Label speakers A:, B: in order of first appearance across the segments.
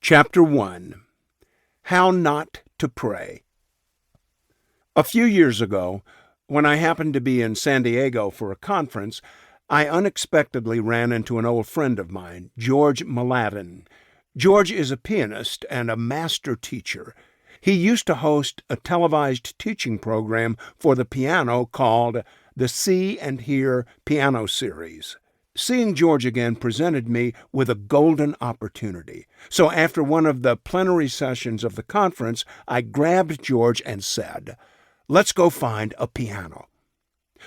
A: Chapter 1. How Not to Pray. A few years ago, when I happened to be in San Diego for a conference, I unexpectedly ran into an old friend of mine, George Mladen. George is a pianist and a master teacher. He used to host a televised teaching program for the piano called the See and Hear Piano Series. Seeing George again presented me with a golden opportunity. So after one of the plenary sessions of the conference, I grabbed George and said, "Let's go find a piano."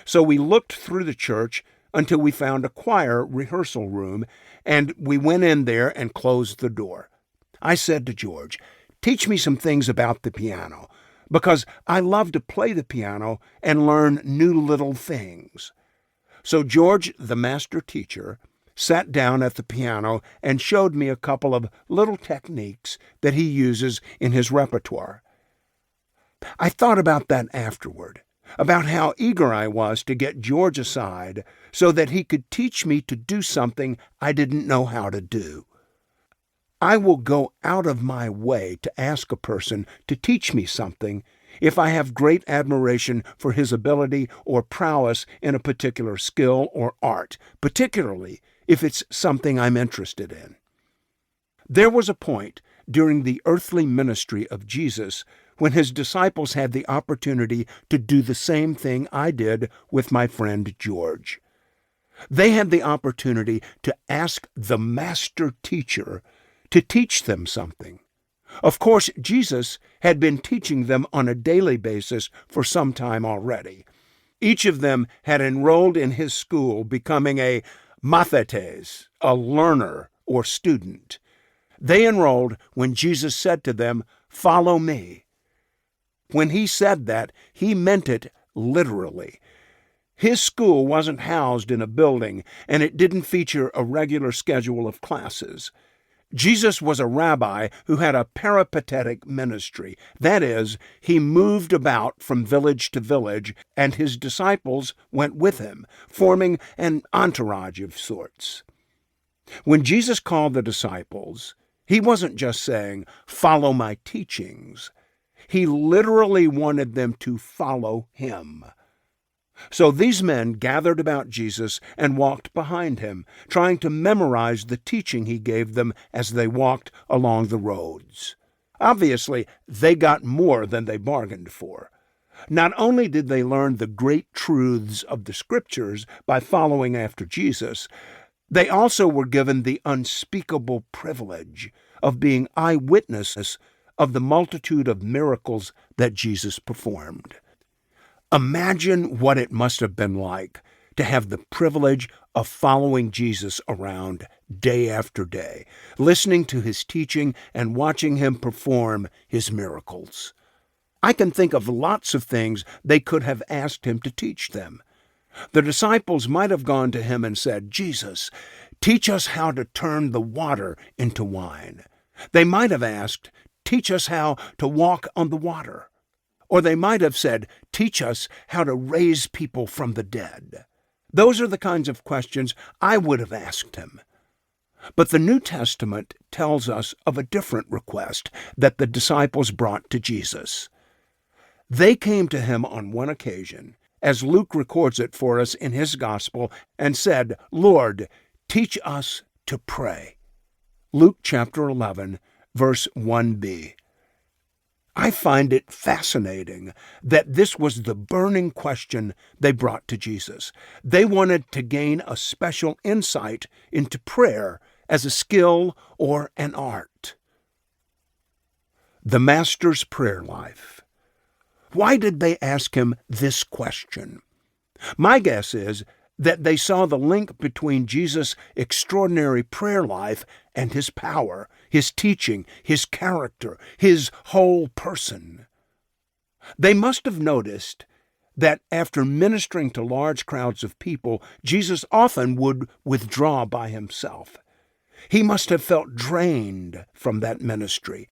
A: So we looked through the church until we found a choir rehearsal room, and we went in there and closed the door. I said to George, "Teach me some things about the piano, because I love to play the piano and learn new little things." So George, the master teacher, sat down at the piano and showed me a couple of little techniques that he uses in his repertoire. I thought about that afterward, about how eager I was to get George aside so that he could teach me to do something I didn't know how to do. I will go out of my way to ask a person to teach me something if I have great admiration for his ability or prowess in a particular skill or art, particularly if it's something I'm interested in. There was a point during the earthly ministry of Jesus when his disciples had the opportunity to do the same thing I did with my friend George. They had the opportunity to ask the master teacher to teach them something. Of course, Jesus had been teaching them on a daily basis for some time already. Each of them had enrolled in his school, becoming a mathetes, a learner or student. They enrolled when Jesus said to them, "Follow me." When he said that, he meant it literally. His school wasn't housed in a building, and it didn't feature a regular schedule of classes. Jesus was a rabbi who had a peripatetic ministry. That is, he moved about from village to village, and his disciples went with him, forming an entourage of sorts. When Jesus called the disciples, he wasn't just saying, "Follow my teachings." He literally wanted them to follow him. So these men gathered about Jesus and walked behind him, trying to memorize the teaching he gave them as they walked along the roads. Obviously, they got more than they bargained for. Not only did they learn the great truths of the Scriptures by following after Jesus, they also were given the unspeakable privilege of being eyewitnesses of the multitude of miracles that Jesus performed. Imagine what it must have been like to have the privilege of following Jesus around day after day, listening to his teaching and watching him perform his miracles. I can think of lots of things they could have asked him to teach them. The disciples might have gone to him and said, "Jesus, teach us how to turn the water into wine." They might have asked, "Teach us how to walk on the water." Or they might have said, "Teach us how to raise people from the dead." Those are the kinds of questions I would have asked him. But the New Testament tells us of a different request that the disciples brought to Jesus. They came to him on one occasion, as Luke records it for us in his gospel, and said, "Lord, teach us to pray." Luke chapter 11, verse 1b. I find it fascinating that this was the burning question they brought to Jesus. They wanted to gain a special insight into prayer as a skill or an art. The Master's prayer life. Why did they ask him this question? My guess is that they saw the link between Jesus' extraordinary prayer life and his power, his teaching, his character, his whole person. They must have noticed that after ministering to large crowds of people, Jesus often would withdraw by himself. He must have felt drained from that ministry.